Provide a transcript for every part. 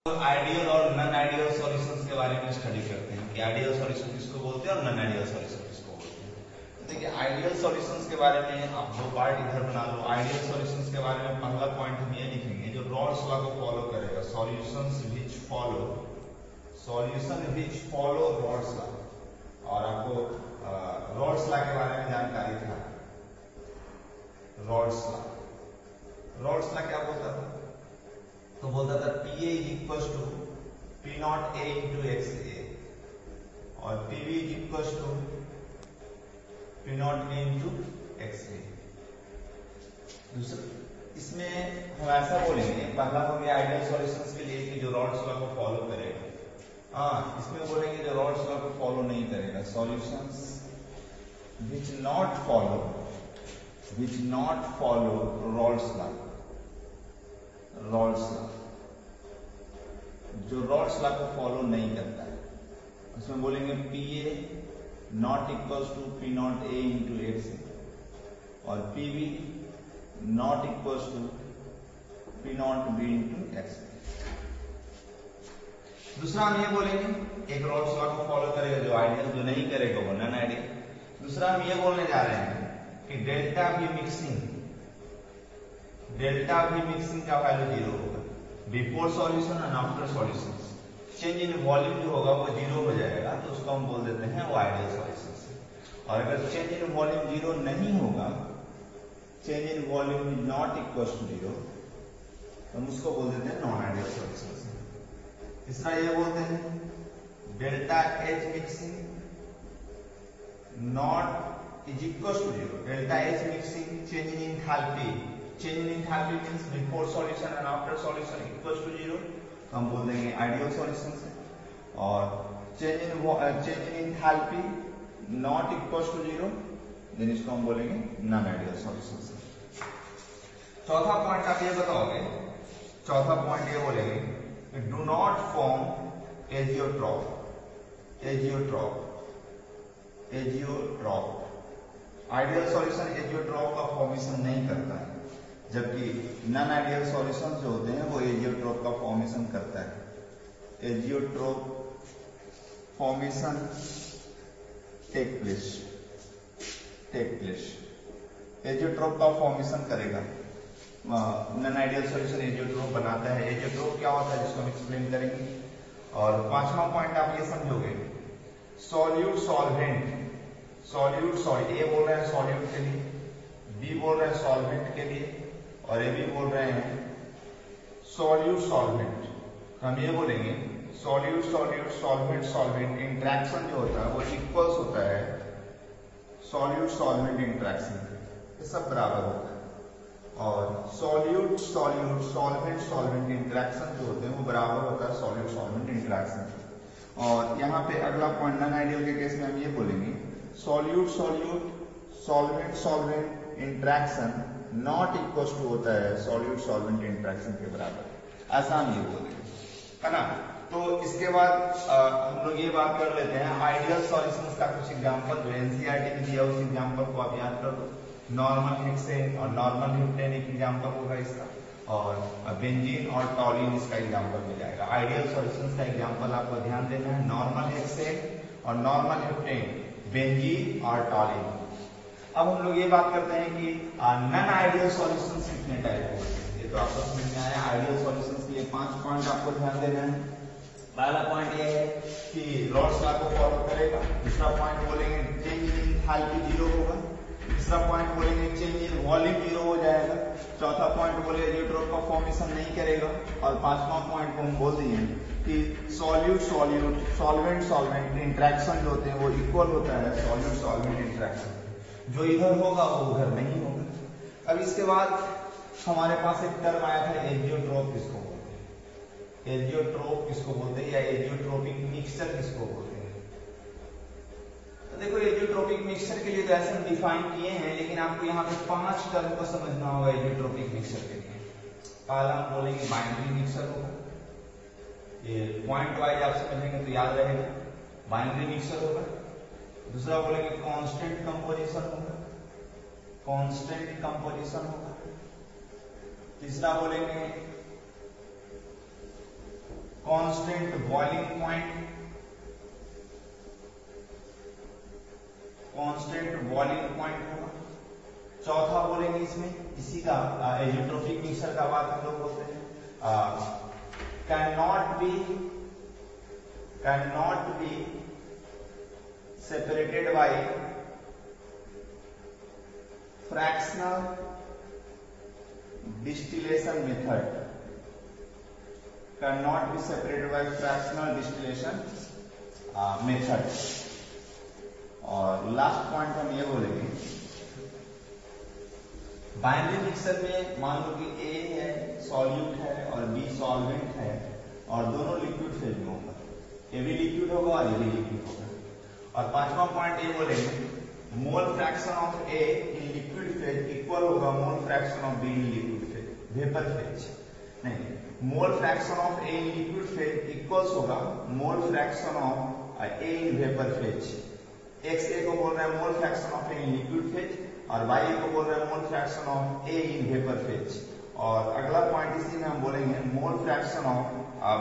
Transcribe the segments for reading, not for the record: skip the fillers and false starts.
Ideal और non ideal solutions के बारे में स्टडी करते हैं कि आइडियल सॉल्यूशन किसको बोलते हैं और नॉन आइडियल सॉल्यूशन किसको बोलते हैं। तो देखिए आइडियल सॉल्यूशंस के बारे में आप दो पार्ट इधर बना लो। आइडियल सॉल्यूशंस के बारे में पहला पॉइंट हम ये लिखेंगे जो रॉल्स लॉ को फॉलो करेगा, solution which follow Raoult's law. और आपको रॉल्स लॉ के बारे में जानकारी था। रॉल्स लॉ क्या बोलता था? तो बोलता था PA is equal to P naught A into XA और PB is equal to P naught A into XA। दूसरा इसमें हम ऐसा बोलेंगे, पहला हो गया आइडियल सॉल्यूशंस के लिए कि जो रॉल्स लॉ को फॉलो करेगा। इसमें बोलेंगे जो रॉल्स लॉ को फॉलो नहीं करेगा, solutions which not follow Raoult's law. जो रॉल्स लॉ को फॉलो नहीं करता है उसमें बोलेंगे PA not equals to P naught A into XA और PB not equals to P naught B into XA। दूसरा हम ये बोलेंगे एक रॉल्स लॉ को फॉलो करेगा जो आइडियल, जो नहीं करेगा वो नॉन आइडियल। दूसरा हम ये बोलने जा रहे हैं कि डेल्टा V मिक्सिंग का वैल्यू 0 होगा before solution and after solution. Change in volume जो होगा वो 0 हो जाएगा, तो उसको हम बोल देते हैं वो आइडियल सॉल्यूशन। और अगर चेंज इन वॉल्यूम 0 नहीं होगा, change in volume is not equal to 0, तो हम उसको बोल देते हैं नॉन आइडियल सॉल्यूशन। तीसरा ये बोलते हैं delta H mixing not is equal to 0। Delta H mixing change in enthalpy means before solution and after solution equal to 0, तो हम बोल देंगे आइडियल सॉल्यूशन से। और change in enthalpy not equal to 0, then इसको हम बोलेंगे नॉन आइडियल सॉल्यूशन से। चौथा पॉइंट आप ये बताओगे, चौथा पॉइंट ये बोलेंगे do not form azeotrope. Ideal solution azeotrope का फॉर्मेशन नहीं करता है, जबकि नॉन आइडियल सॉल्यूशन जो होते हैं वो एजियोट्रॉप का फॉर्मेशन करता है। Azeotrope formation take place. Azeotrope का फॉर्मेशन करेगा। नॉन आइडियल सॉल्यूशन एजियोट्रॉप बनाता है। एजियोट्रॉप क्या होता है जिसको हम एक्सप्लेन करेंगे। और पांचवा पॉइंट आप ये समझोगे सॉल्यूट सॉल्वेंट। ए बोल रहे हैं सॉल्यूट के लिए, बी बोल रहे हैं सॉल्वेंट के लिए और ए भी बोल रहे हैं सॉल्यूट सॉल्वेंट। हम ये बोलेंगे सॉल्यूट सॉल्वेंट इंटरेक्शन जो होता है वो इक्वल्स होता है सॉल्यूट सॉल्वेंट इंटरेक्शन, ये सब बराबर होता है। और सॉल्वेंट इंटरेक्शन जो होते हैं वो बराबर होता है सॉल्यूट सॉल्वेंट इंटरेक्शन। और यहाँ पे अगला पॉइंट नॉन आइडियल के केस में हम ये बोलेंगे solute solvent interaction not equal to होता है सॉल्यूट सॉल्वेंट इंटरेक्शन के बराबर। ऐसा हम ये बोलेंगे, है ना। तो इसके बाद हम लोग ये बात कर लेते हैं आइडियल सॉल्यूशंस का कुछ एग्जांपल जो एनसीईआरटी में दिया उस एग्जांपल को आप याद कर लो। नॉर्मल हेक्सेन और नॉर्मल हेप्टेन एक एग्जांपल होगा इसका, और बेंजीन और टॉलिन इसका एग्जांपल मिल जाएगा। आइडियल सॉल्यूशंस का एग्जांपल आपको ध्यान देना है नॉर्मल हेक्सेन और नॉर्मल हेप्टेन, बेंजीन और टॉलिन। अब हम लोग ये बात करते हैं कि नॉन आइडियल सॉल्यूशंस कितने टाइप के होते हैं। ये तो आपको समझ में आया। आइडियल सॉल्यूशंस के लिए 5 पॉइंट आपको ध्यान देना है। पहला पॉइंट ये है कि रॉल्स लॉ को फॉलो करेगा। दूसरा पॉइंट बोलेंगे चेंज इन एंथैल्पी 0 होगा। तीसरा पॉइंट बोलेंगे चेंज इन वॉल्यूम 0 हो जाएगा। चौथा पॉइंट बोले एजियोट्रॉप का फॉर्मेशन नहीं करेगा। और पांचवा पॉइंट को हम बोल दिए कि सॉल्वेंट इंटरेक्शन जो होते हैं वो इक्वल होता है सॉल्यूट सॉल्वेंट इंटरेक्शन। जो इधर होगा वो उधर नहीं होगा। अब इसके बाद हमारे पास एक टर्म आया था एजियोट्रॉप किसको बोलते हैं, या एजियोट्रोपिक मिक्सचर किसको बोलते हैं। तो देखो एजियोट्रोपिक मिक्सचर के लिए तो ऐसे हम डिफाइन किए हैं, लेकिन आपको यहाँ पे 5 टर्म को समझना होगा एजियोट्रोपिक मिक्सचर के लिए। पहला हम बोलेंगे बाइनरी मिक्सचर होगा, ये पॉइंट वाइज आप समझेंगे तो याद रहेगा। बाइनरी मिक्सचर होगा। दूसरा बोलेंगे कांस्टेंट कंपोजिशन होगा। तीसरा बोलेंगे constant boiling point, constant boiling point होगा। चौथा बोलेंगे इसमें इसी का एजियोट्रोपिक मिक्सचर का बात हम लोग बोलते हैं, can not be separated by fractional distillation method, can not be separated by fractional distillation method. और लास्ट पॉइंट हम ये बोलेंगे, बाइनरी मिक्सर में मान लो कि A है सॉल्यूट है और B सॉल्वेंट है और दोनों लिक्विड फेज में होगा, A भी लिक्विड होगा और A भी लिक्विड होगा। और पांचवा पॉइंट ये बोलेंगे, mole fraction of A in liquid phase equal होगा mole fraction of B in liquid phase, vapour phase नहीं, mole fraction of A in liquid phase equals होगा mole fraction of A in vapour phase. XA को बोल रहा है mole fraction of A in liquid phase और Y को बोल रहा है mole fraction of A in vapour phase. और अगला पॉइंट इसी में हम बोलेंगे mole fraction of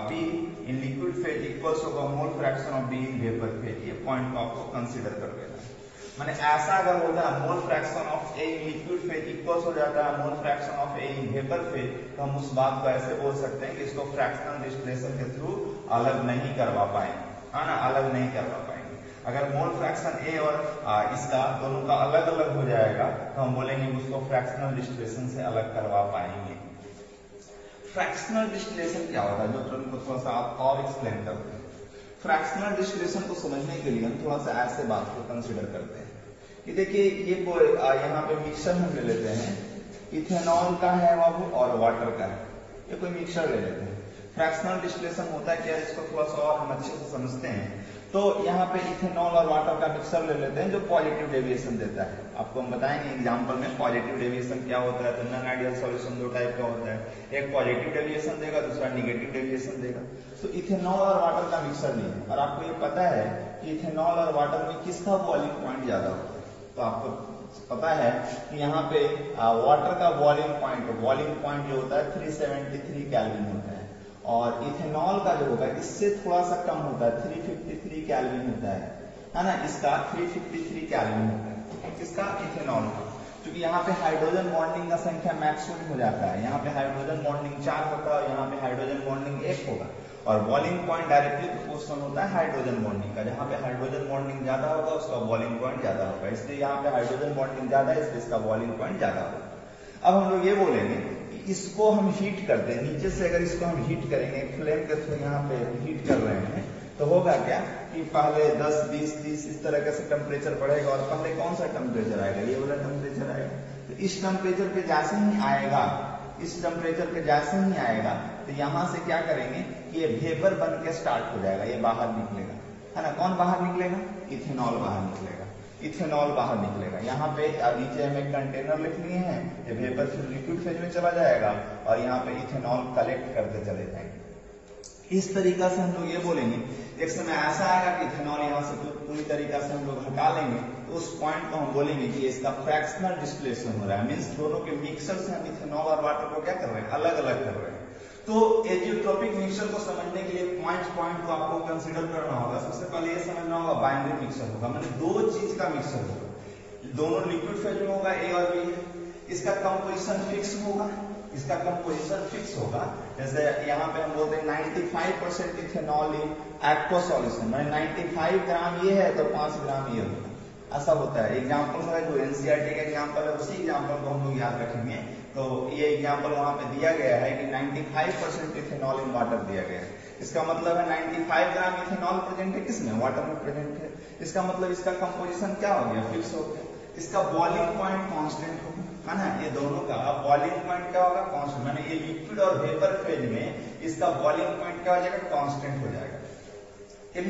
B in liquid phase equals होगा mole fraction of B in vapour phase. ये पॉइंट को आपको कंसीडर कर लेना है। माने ऐसा अगर होता है mole fraction of A in liquid phase equals हो जाता है mole fraction of A in vapour phase, तो हम उस बात को ऐसे बोल सकते हैं कि इसको फ्रैक्शनल डिस्टिलेशन के थ्रू अलग नहीं करवा पाएंगे, है ना, अलग नहीं करवा पाएंगे। अगर मोल फ्रैक्शन A और इसका दोनों का अलग अलग हो जाएगा तो हम बोलेंगे उसको फ्रैक्शनल डिस्टिलेशन से अलग करवा पाएंगे। फ्रैक्शनल डिस्टिलेशन क्या होता है, जो टर्म को थोड़ा सा आप और एक्सप्लेन करते हैं। फ्रैक्शनल डिस्टिलेशन को समझने के लिए हम थोड़ा सा ऐसे बात को कंसीडर करते हैं कि देखिए ये यहाँ पे मिक्सर हम ले लेते हैं, इथेनॉल का है बाबू और वाटर का है, ये कोई मिक्सर ले लेते हैं। फ्रैक्शनल डिस्टिलेशन होता है क्या, इसको थोड़ा सा और हम अच्छे से समझते हैं। तो यहाँ पे इथेनॉल और वाटर का मिक्सर ले लेते हैं जो पॉजिटिव डेविएशन देता है। आपको हम बताएंगे एग्जांपल में पॉजिटिव डेविएशन क्या होता है। तो नॉन आइडियल सॉल्यूशन दो टाइप का होता है, एक पॉजिटिव डेविएशन देगा, दूसरा नेगेटिव डेविएशन देगा। तो इथेनॉल और वाटर का मिक्सर लिए और आपको ये पता है कि इथेनॉल और वाटर में किसका बॉइलिंग पॉइंट ज्यादा होता है। तो आपको पता है कि यहाँ पे वाटर का बॉइलिंग पॉइंट जो होता है 373 केल्विन होता है और इथेनॉल का जो होगा इससे थोड़ा सा कम होता है, 353 केल्विन होता है ना, इसका 353 केल्विन होता है, किसका, इथेनॉल का। क्योंकि यहाँ पे हाइड्रोजन बॉन्डिंग का संख्या मैक्सिमम हो जाता है, यहाँ पे हाइड्रोजन बॉन्डिंग 4 होता है और यहाँ पे हाइड्रोजन बॉन्डिंग 1 होगा और बॉइलिंग पॉइंट डायरेक्टली प्रोपोर्शनल होता है हाइड्रोजन बॉन्डिंग का। जहाँ पे हाइड्रोजन बॉन्डिंग ज्यादा होगा उसका बॉइलिंग पॉइंट ज्यादा होगा, इसलिए यहाँ पे हाइड्रोजन बॉन्डिंग ज्यादा है इसलिए इसका बॉइलिंग पॉइंट ज्यादा होगा। अब हम लोग ये बोलेंगे इसको हम हीट करते हैं, नीचे से अगर इसको हम हीट करेंगे फ्लेम के थ्रू यहाँ पे हीट कर रहे हैं तो होगा क्या कि पहले 10, 20, 30 इस तरह से टेम्परेचर बढ़ेगा और पहले कौन सा टेम्परेचर आएगा, ये वाला टेम्परेचर आएगा। तो इस टेम्परेचर पे जैसे ही आएगा, इस टेम्परेचर पे जैसे ही आएगा तो यहाँ से क्या करेंगे कि ये वेपर बन के स्टार्ट हो जाएगा, ये बाहर निकलेगा, है ना। कौन बाहर निकलेगा, इथेनॉल बाहर निकलेगा, इथेनॉल बाहर निकलेगा। यहाँ पे नीचे हमें कंटेनर लिख लिए हैं, ये वेपर फिर लिक्विड फेज में चला जाएगा और यहाँ पे इथेनॉल कलेक्ट करते चले जाएंगे। इस तरीका से हम लोग ये बोलेंगे, एक समय ऐसा आएगा कि इथेनॉल यहाँ से पूरी तरीका से हम लोग हटा लेंगे तो उस पॉइंट को हम बोलेंगे कि इसका फ्रैक्शनल डिस्टिलेशन हो रहा है, मीन्स दोनों के मिक्सर से हम इथेनॉल और वाटर को क्या कर रहे हैं, अलग अलग कर रहे हैं। तो एजियोट्रोपिक मिक्सचर को समझने के लिए पॉइंट को आपको कंसीडर करना होगा। सबसे पहले ये समझना होगा बाइनरी मिक्सचर होगा, मतलब दो चीज का मिक्सचर होगा, दोनों लिक्विड फेज में होगा, ए और बी है, इसका कंपोजिशन फिक्स होगा, इसका कंपोजिशन फिक्स होगा। जैसे यहाँ पे हम बोलते हैं 95% इथेनॉल इन एक्वस सॉल्यूशन, माने 95 ग्राम ये है तो 5 ग्राम ये होगा, ऐसा होता है। एग्जाम्पल है जो एनसीईआरटी का एग्जाम्पल है उसी एग्जाम्पल को हम लोग याद रखेंगे। तो ये एग्जाम्पल वहां पे दिया गया है कि 95% इथेनॉल इन वाटर दिया गया है, इसका मतलब है 95 ग्राम इथेनॉल प्रेजेंट है किसमें, वाटर में प्रेजेंट है। इसका मतलब इसका कंपोजिशन क्या हो गया, फिक्स हो गया। इसका बॉइलिंग पॉइंट कांस्टेंट होगा, है ना, ये दोनों का बॉइलिंग पॉइंट क्या होगा, कांस्टेंट। माने ये लिक्विड और वेपर फेज में इसका बॉइलिंग पॉइंट क्या हो जाएगा, कांस्टेंट हो जाएगा। ये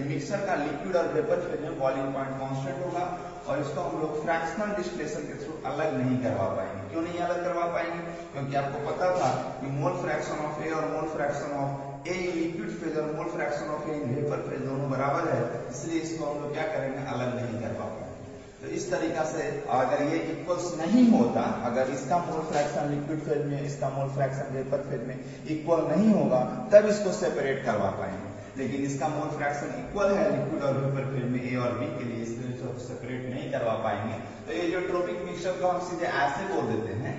मिक्सर का लिक्विड और वेपर फेज में बॉइलिंग पॉइंट कांस्टेंट होगा और इसको हम लोग फ्रैक्शनल डिस्टिलेशन के थ्रू अलग नहीं करवा पाएंगे। क्यों नहीं अलग करवा पाएंगे, क्योंकि आपको पता था कि मोल फ्रैक्शन ऑफ ए और mole fraction of A in liquid phase और mole fraction of A in vapour phase दोनों बराबर है, इसलिए इसको हम लोग क्या करेंगे, अलग नहीं करवा पाएंगे। तो इस तरीका से अगर ये इक्वल्स नहीं होता, अगर इसका मोल फ्रैक्शन लिक्विड फेज में, इसका मोल फ्रैक्शन वेपर फेज में इक्वल नहीं होगा, तब इसको सेपरेट करवा पाएंगे। लेकिन इसका मोल फ्रैक्शन इक्वल है लिक्विड और वेपर फेज में ए और बी के लिए, इसलिए इसको सेपरेट नहीं करवा पाएंगे। तो ये जो ट्रोपिक मिक्सचर को हम सीधे ऐसे बोल देते हैं,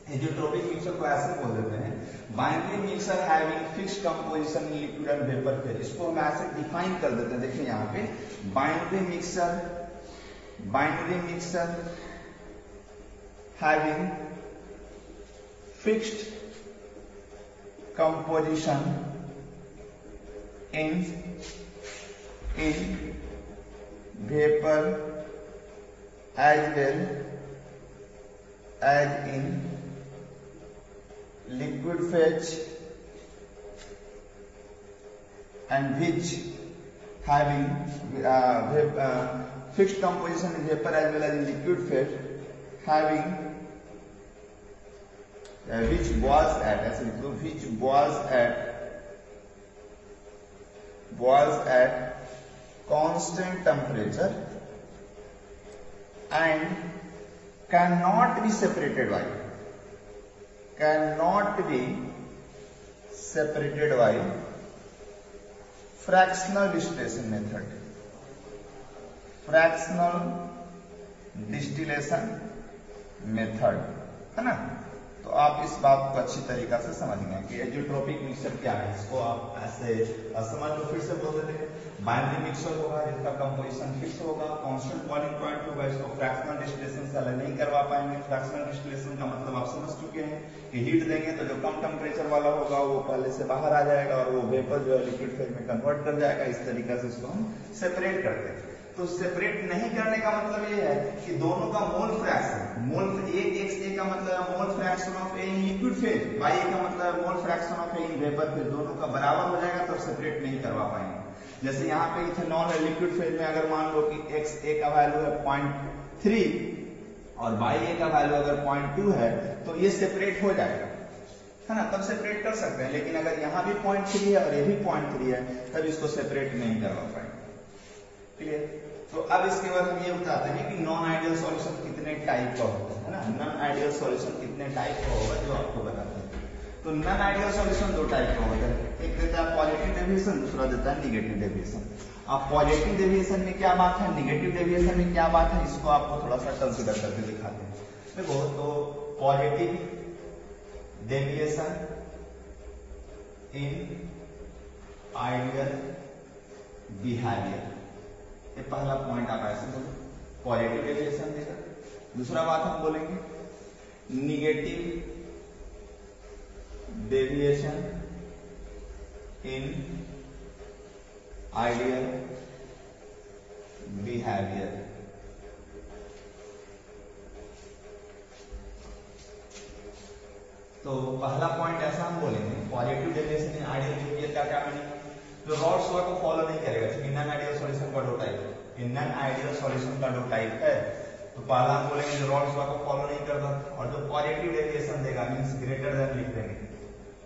ये जो ट्रोपिक मिक्सचर को ऐसे बोल देते हैं, binary mixture having fixed composition in liquid and vapour phase. इसको हम ऐसे डिफाइन कर देते हैं, देखिए यहाँ पे binary mixture having fixed composition in vapor as well as in liquid phase, and which having fixed composition in vapor as well as in liquid phase, having which was at constant temperature and cannot be separated by fractional distillation method, है ना। तो आप इस बात को अच्छी तरीका से समझ गए कि एजियोट्रोपिक मिक्सचर क्या है। इसको आप ऐसे समझ लो, फिर से बोल देते हैं, बाइनरी मिक्सचर होगा जिसका कंपोजिशन फिक्स होगा, कांस्टेंट बॉइलिंग पॉइंट होगा, इसको फ्रैक्शनल डिस्टिलेशन से अलग नहीं करवा पाएंगे। फ्रैक्शनल डिस्टिलेशन का मतलब आप समझ चुके हैं कि हीट देंगे तो जो कम टेम्परेचर वाला होगा वो पहले से बाहर आ जाएगा और वो वेपर जो है लिक्विड फेज में कन्वर्ट कर जाएगा। इस तरीके से इसको हम सेपरेट करते हैं। तो सेपरेट नहीं करने का मतलब ये है कि दोनों का मोल फ्रैक्शन, मोल XA का मतलब है mole fraction of A in liquid phase, YA का मतलब है mole fraction of A in vapour phase, दोनों का बराबर हो जाएगा तो सेपरेट नहीं करवा पाएंगे। जैसे यहाँ पे इथेनॉल है लिक्विड फेज में, अगर मान लो कि XA का वैल्यू है 0.3 और YA का वैल्यू अगर 0.2 है तो ये सेपरेट हो जाएगा, है ना, तब सेपरेट कर सकते हैं। लेकिन अगर यहाँ भी 0.3 है और ये भी 0.3 है तब इसको सेपरेट नहीं करवा पाएंगे। क्लियर। तो अब इसके बाद हम ये बताते हैं कि नॉन आइडियल सॉल्यूशन कितने टाइप का होता है ना, नॉन आइडियल सॉल्यूशन कितने टाइप का होगा जो आपको बताते हैं। तो नॉन आइडियल सॉल्यूशन दो टाइप का होता है, एक देता है पॉजिटिव डेविएशन, दूसरा देता है नेगेटिव डेविएशन। अब पॉजिटिव डेविएशन में क्या बात है, नेगेटिव डेविएशन में क्या बात है, इसको आपको थोड़ा सा कंसीडर करके दिखाते हैं। देखो, तो positive deviation in ideal behaviour, ये पहला पॉइंट आप ऐसे बोलो, पॉजिटिव डेविएशन देगा। दूसरा बात हम बोलेंगे negative deviation in ideal behaviour. तो पहला पॉइंट ऐसा हम बोलेंगे positive deviation in ideal behaviour का क्या मीनिंग, जो रॉल्स लॉ को फॉलो नहीं करेगा, क्योंकि नॉन आइडियल सॉल्यूशन का दो टाइप है, नॉन आइडियल सॉल्यूशन का दो टाइप है। तो पहला हम बोलेंगे जो रॉल्स लॉ को फॉलो नहीं करता, और जो पॉजिटिव डेविएशन देगा मींस ग्रेटर देन लिख देंगे,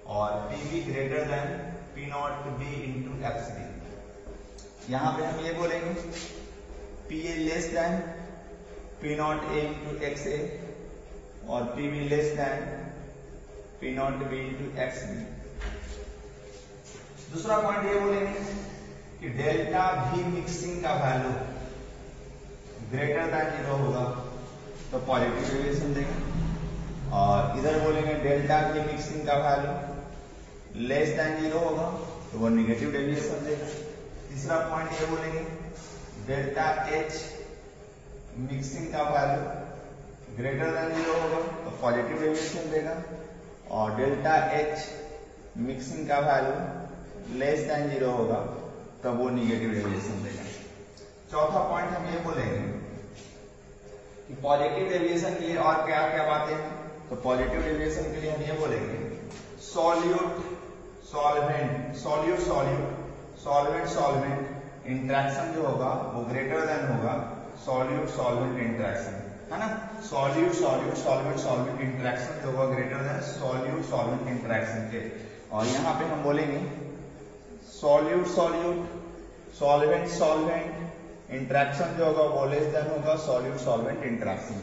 और PB greater than P0B into XB। यहाँ पे हम ये बोलेंगे PA less than P0A into XA और PB less than P0B into XB। दूसरा पॉइंट ये बोलेंगे कि डेल्टा भी मिक्सिंग का वैल्यू ग्रेटर देन 0 होगा तो पॉजिटिव डेविएशन देंगे, और इधर बोलेंगे डेल्टा भी मिक्सिंग का वैल्यू लेस देन 0 होगा तो वो नेगेटिव डेविएशन देगा। तीसरा पॉइंट ये बोलेंगे डेल्टा H मिक्सिंग का वैल्यू ग्रेटर देन 0 होगा तो पॉजिटिव डेविएशन देगा, और डेल्टा H मिक्सिंग का वैल्यू लेस देन 0 होगा तब वो निगेटिव डेविएशन देगा। चौथा पॉइंट हम ये बोलेंगे कि पॉजिटिव डेविएशन के लिए और क्या क्या बातें हैं। तो पॉजिटिव डेविएशन के लिए हम ये बोलेंगे सॉल्यूट सॉल्वेंट इंटरेक्शन जो होगा वो ग्रेटर देन होगा सॉल्यूट सॉल्वेंट इंटरेक्शन, है ना। सॉल्यूट सॉल्वेंट इंटरेक्शन जो होगा greater than solute solvent interaction के। और यहाँ पे हम बोलेंगे सॉल्यूट सॉल्वेंट इंटरेक्शन जो होगा वो लेस देन होगा सॉल्यूट सॉल्वेंट इंटरेक्शन।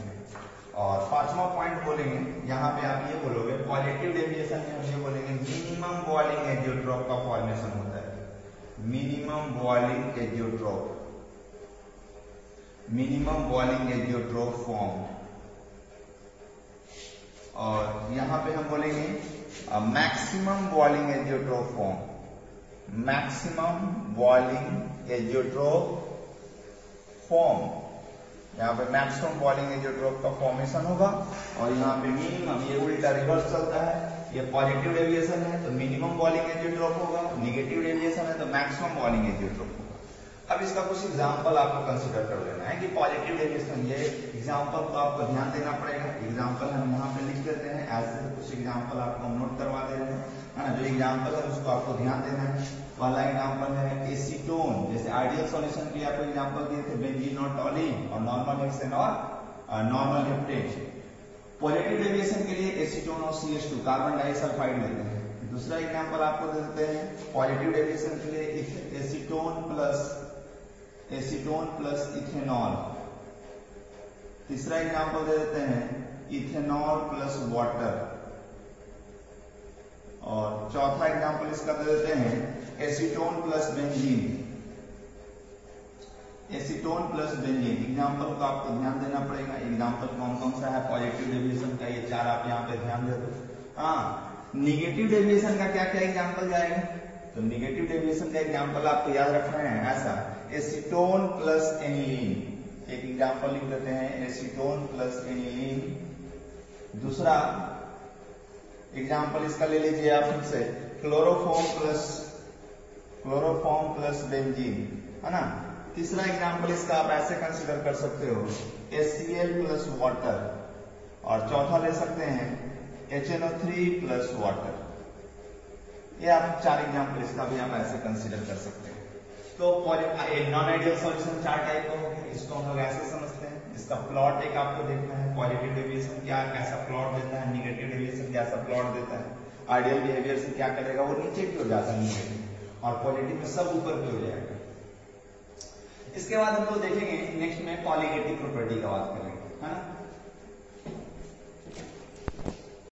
और पांचवा पॉइंट बोलेंगे, यहाँ पे आप ये बोलोगे पॉजिटिव डेविएशन में हम ये बोलेंगे मिनिमम बॉइलिंग एजियोट्रोप का फॉर्मेशन होता है। Minimum boiling azeotrope, minimum boiling azeotrope form. और यहाँ पे हम बोलेंगे maximum boiling azeotrope form, maximum boiling azeotrope form. यहाँ पे मैक्सिमम बॉइलिंग एजियोट्रोप का फॉर्मेशन होगा। और यहाँ पे मिनिमम, ये उल्टा रिवर्स चलता है, ये पॉजिटिव डेविएशन है तो मिनिमम बॉइलिंग एजियोट्रोप होगा, निगेटिव डेविएशन है तो मैक्सिमम बॉइलिंग एजियोट्रोप होगा। अब इसका कुछ एग्जांपल आपको कंसीडर कर लेना है कि पॉजिटिव डेविएशन, ये एग्जांपल को आपको ध्यान देना पड़ेगा। एग्जांपल हम यहाँ पे लिख देते हैं, ऐसे कुछ एग्जांपल आपको हम नोट करवा दे रहे हैं, है ना। जो एग्जांपल है उसको आपको ध्यान देना है। पहला एग्जांपल है एसीटोन, जैसे आइडियल सॉल्यूशन के लिए आपको एग्जांपल दिए थे बेंजीन और टॉलिन और नॉर्मल हेक्सेन और नॉर्मल हेप्टेन। पॉजिटिव डेविएशन के लिए एसीटोन और CH2 कार्बन डाइसल्फाइड लेते हैं। दूसरा एग्जांपल आपको दे देते हैं पॉजिटिव डेविएशन के लिए एसीटोन प्लस इथेनॉल। तीसरा एग्जांपल दे देते हैं इथेनॉल प्लस वाटर। और चौथा एग्जांपल इसका दे देते हैं acetone plus benzene, acetone plus benzene. Example को आपको ध्यान देना पड़ेगा, एग्जांपल कौन कौन सा है पॉजिटिव डेविएशन का, ये चार आप यहाँ पे ध्यान दे दो। हाँ, निगेटिव डेविएशन का क्या क्या एग्जांपल जाएगा, तो निगेटिव डेविएशन का एग्जांपल आपको याद रखना है ऐसा, एसीटोन प्लस एनिलीन। एक एग्जांपल लिख देते हैं एसीटोन प्लस एनिलीन। दूसरा एग्जांपल इसका ले लीजिए आप फिर से, क्लोरोफॉर्म प्लस बेंजीन, है ना। तीसरा एग्जांपल इसका आप ऐसे कंसीडर कर सकते हो HCl प्लस वाटर। और चौथा ले सकते हैं HNO3 प्लस वाटर। ये आप चार एग्जांपल इसका भी आप ऐसे कंसीडर कर सकते हैं। तो नॉन आइडियल सॉल्यूशन चार टाइप का हो गया, इसको हम लोग ऐसे समझते हैं। इसका प्लॉट एक आपको देखना है, पॉजिटिव डेविएशन क्या कैसा प्लॉट देता है, निगेटिव डेविएशन कैसा प्लॉट देता है, आइडियल बिहेवियर से क्या करेगा, वो नीचे की हो जाता है निगेटिव, और पॉजिटिव में सब ऊपर की हो जाएगा। इसके बाद हम लोग देखेंगे नेक्स्ट में कॉलिगेटिव प्रॉपर्टी का बात करेंगे, है ना।